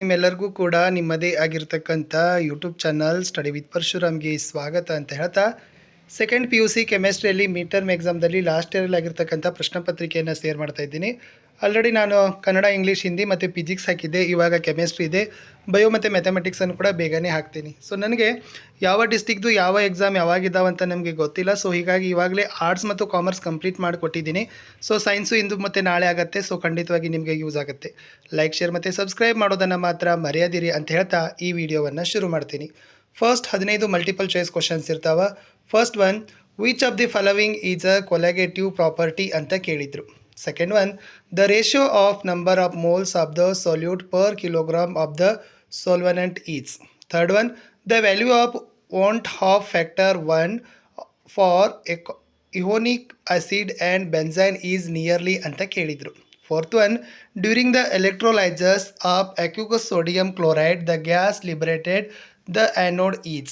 ನಿಮ್ಮೆಲ್ಲರಿಗೂ ಕೂಡ ನಿಮ್ಮದೇ ಆಗಿರ್ತಕ್ಕಂಥ ಯೂಟ್ಯೂಬ್ ಚಾನಲ್ ಸ್ಟಡಿ ವಿತ್ ಪರಶುರಾಮ್ಗೆ ಸ್ವಾಗತ ಅಂತ ಹೇಳ್ತಾ ಸೆಕೆಂಡ್ ಪಿ ಯು ಸಿ ಕೆಮಿಸ್ಟ್ರಿಯಲ್ಲಿ ಮೀಡ್ ಟರ್ಮ್ ಎಕ್ಸಾಮ್ದಲ್ಲಿ ಲಾಸ್ಟ್ ಇಯರಲ್ಲಿ ಆಗಿರ್ತಕ್ಕಂಥ ಪ್ರಶ್ನೆ ಪತ್ರಿಕೆಯನ್ನು ಶೇರ್ ಮಾಡ್ತಾ ಇದ್ದೀನಿ. ಆಲ್ರೆಡಿ ನಾನು ಕನ್ನಡ, ಇಂಗ್ಲೀಷ್, ಹಿಂದಿ ಮತ್ತು ಫಿಸಿಕ್ಸ್ ಹಾಕಿದ್ದೆ. ಇವಾಗ ಕೆಮಿಸ್ಟ್ರಿ ಇದೆ, ಬಯೋ ಮತ್ತು ಮ್ಯಾಥಮೆಟಿಕ್ಸನ್ನು ಕೂಡ ಬೇಗನೆ ಹಾಕ್ತೀನಿ. ಸೊ ನನಗೆ ಯಾವ ಡಿಸ್ಟಿಕ್ದು ಯಾವ ಎಕ್ಸಾಮ್ ಯಾವಾಗಿದ್ದಾವೆ ಅಂತ ನಮಗೆ ಗೊತ್ತಿಲ್ಲ. ಸೊ ಹೀಗಾಗಿ ಇವಾಗಲೇ ಆರ್ಟ್ಸ್ ಮತ್ತು ಕಾಮರ್ಸ್ ಕಂಪ್ಲೀಟ್ ಮಾಡಿಕೊಟ್ಟಿದ್ದೀನಿ. ಸೊ ಸೈನ್ಸು ಇಂದು ಮತ್ತು ನಾಳೆ ಆಗುತ್ತೆ. ಸೊ ಖಂಡಿತವಾಗಿ ನಿಮಗೆ ಯೂಸ್ ಆಗುತ್ತೆ. ಲೈಕ್, ಶೇರ್ ಮತ್ತು ಸಬ್ಸ್ಕ್ರೈಬ್ ಮಾಡೋದನ್ನು ಮಾತ್ರ ಮರೆಯದಿರಿ ಅಂತ ಹೇಳ್ತಾ ಈ ವಿಡಿಯೋವನ್ನು ಶುರು ಮಾಡ್ತೀನಿ. ಫಸ್ಟ್ 15 ಮಲ್ಟಿಪಲ್ ಚಾಯ್ಸ್ ಕ್ವಶನ್ಸ್ ಇರ್ತಾವೆ. First one, which of the following is a colligative property ಅಂತ ಕೇಳಿದರು. Second one, the ratio of number of moles of the solute per kilogram of the solvent is. Third one, the value of van't Hoff factor 1 for ethanoic acid and benzene is nearly ಅಂತ ಕೇಳಿದರು. Fourth one, during the electrolysis of aqueous sodium chloride the gas liberated the anode is.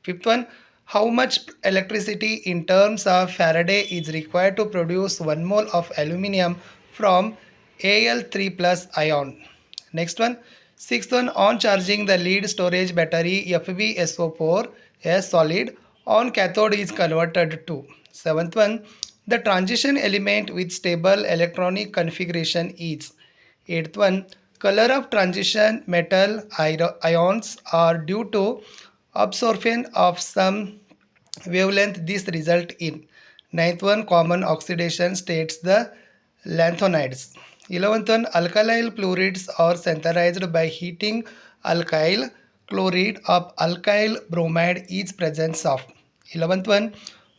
Fifth one, how much electricity in terms of Faraday is required to produce 1 mole of aluminum from Al3 plus ion. Next one, sixth one, on charging the lead storage battery FbSO4 as solid on cathode is converted to. Seventh one, the transition element with stable electronic configuration is. Eighth one, color of transition metal ions are due to absorption of some wavelength this result in. Ninth one, common oxidation states the lanthanides. 11th one, alkyl fluorids are synthesized by heating alkyl chloride of alkyl bromide is presence of. 11th one,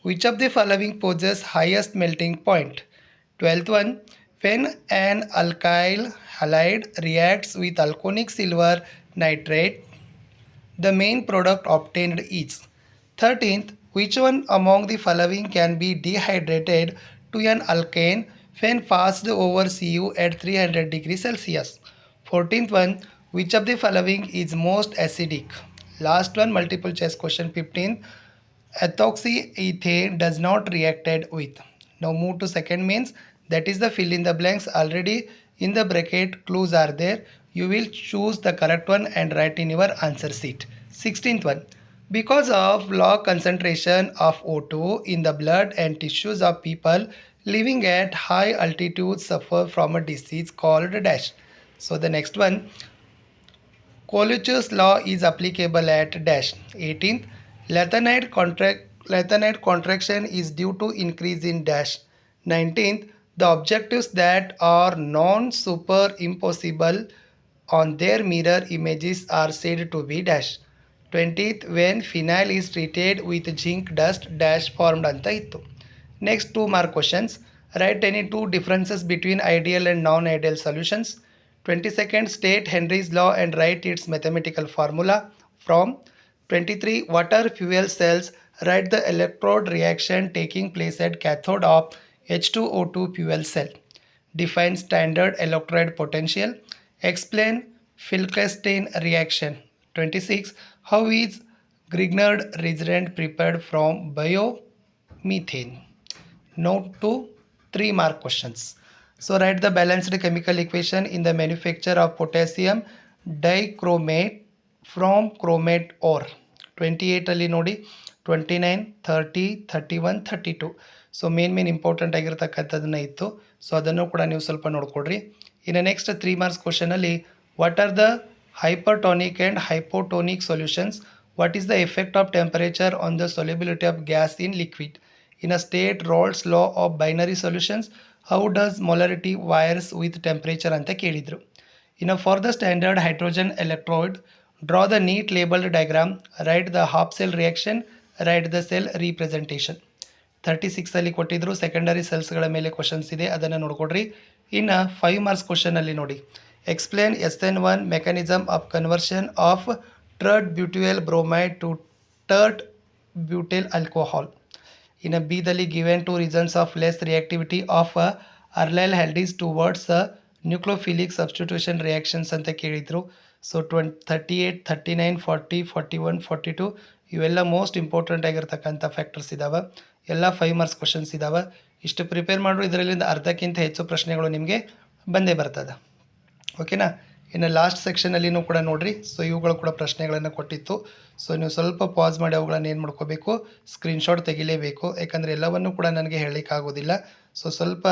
which of the following possesses highest melting point? 12th one, when an alkyl halide reacts with alkonic silver nitrate, the main product obtained is. 13th, which one among the following can be dehydrated to an alkane when passed over Cu at 300 degrees Celsius? 14th one, which of the following is most acidic? Last one, multiple choice question 15th, ethoxyethane does not reacted with. Now move to second means, that is the fill in the blanks. Already in the bracket clues are there. You will choose the correct one and write in your answer sheet. 16th one, because of low concentration of O2 in the blood and tissues of people living at high altitude suffer from a disease called dash. So the next one, Coluch's law is applicable at dash. 18th, lanthanide contraction is due to increase in dash. 19th, the objectives that are non-superimposable on their mirror images are said to be dash. 20th, when phenyl is treated with zinc dust dash formed anta ittu. Next 2 mark questions. Write any two differences between ideal and non-ideal solutions. 22nd, state Henry's law and write its mathematical formula from. 23, water fuel cells, write the electrode reaction taking place at cathode of H2O2 fuel cell. Define standard electrode potential. Explain Filkestein reaction. 26, how is Grignard reagent prepared from biomethane? Note to 3 mark questions. So write the balanced chemical equation in the manufacture of potassium dichromate from chromate ore. 28 ಅಲ್ಲಿ ನೋಡಿ 29, 30, 31, 32. So main important ಆಗಿರ್ತಕ್ಕಂಥದ್ದನ್ನು ಇತ್ತು. So ಅದನ್ನು ಕೂಡ ನೀವು ಸ್ವಲ್ಪ ನೋಡ್ಕೊಡ್ರಿ. ಇನ್ನು next 3 marks ಕ್ವಶನಲ್ಲಿ, what are the hypertonic and hypotonic solutions? What is the effect of temperature on the solubility of gas in liquid? In a state Rolle's law of binary solutions, how does molarity varies with temperature ಅಂತ ಕೇಳಿದರು. In a for the standard hydrogen electrode, draw the neat labeled diagram, write the half cell reaction, write the cell representation. 36 ಅಲ್ಲಿ ಕೊಟ್ಟಿದ್ರು secondary ಸೆಲ್ಸ್ಗಳ ಮೇಲೆ questions ಇದೆ, ಅದನ್ನು ನೋಡ್ಕೊಡ್ರಿ. ಇನ್ನು 5 marks ಕ್ವಶನಲ್ಲಿ ನೋಡಿ, explain SN1 mechanism of conversion of tert butyl bromide to tert butyl alcohol. In a B ದಲ್ಲಿ given two reasons of less reactivity of aryl haldehydes towards nucleophilic substitution reactions ಅಂತ ಕೇಳಿದ್ರು. So 38, 39, 40, 41, 42 ಇವೆಲ್ಲ most important ಆಗಿರ್ತಕ್ಕಂಥ factors ಇದ್ದಾವೆ. ಎಲ್ಲ 5 marks questions ಇದ್ದಾವೆ. ಇಷ್ಟು prepare ಮಾಡಿದ್ರು ಇದರಲ್ಲಿಂದ ಅರ್ಧಕ್ಕಿಂತ ಹೆಚ್ಚು ಪ್ರಶ್ನೆಗಳು ನಿಮಗೆ ಬಂದೇ ಬರ್ತದೆ. ಓಕೆನಾ. ಇನ್ನು ಲಾಸ್ಟ್ ಸೆಕ್ಷನಲ್ಲಿನೂ ಕೂಡ ನೋಡಿರಿ. ಸೊ ಇವುಗಳು ಕೂಡ ಪ್ರಶ್ನೆಗಳನ್ನು ಕೊಟ್ಟಿತ್ತು. ಸೊ ನೀವು ಸ್ವಲ್ಪ ಪಾಸ್ ಮಾಡಿ ಅವುಗಳನ್ನು ಏನು ಮಾಡ್ಕೋಬೇಕು, ಸ್ಕ್ರೀನ್ಶಾಟ್ ತೆಗಿಲೇಬೇಕು. ಯಾಕಂದರೆ ಎಲ್ಲವನ್ನೂ ಕೂಡ ನನಗೆ ಹೇಳಲಿಕ್ಕಾಗೋದಿಲ್ಲ. ಸೊ ಸ್ವಲ್ಪ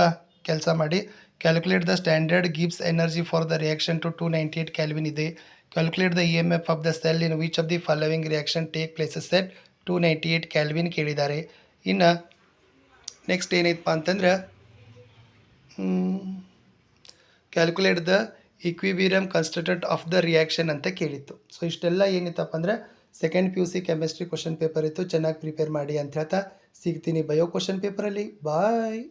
ಕೆಲಸ ಮಾಡಿ. Calculate the standard Gibbs energy for the reaction to 298 kelvin ಇದೆ. Calculate the EMF of the cell in which of the following reaction take places at 298 kelvin ಕೇಳಿದ್ದಾರೆ. ಇನ್ನು ನೆಕ್ಸ್ಟ್ ಏನೈತಪ್ಪ ಅಂತಂದ್ರೆ calculate the equilibrium constant of the reaction ಅಂತ ಕೇಳಿತ್ತು. So ಇಷ್ಟೆಲ್ಲ ಏನಿತ್ತಪ್ಪ ಅಂದರೆ second PUC chemistry question paper ಇತ್ತು. ಚೆನ್ನಾಗಿ ಪ್ರಿಪೇರ್ ಮಾಡಿ ಅಂತ ಹೇಳ್ತಾ ಸಿಗ್ತೀನಿ ಬಯೋ ಕ್ವಶನ್ ಪೇಪರಲ್ಲಿ. ಬಾಯ್.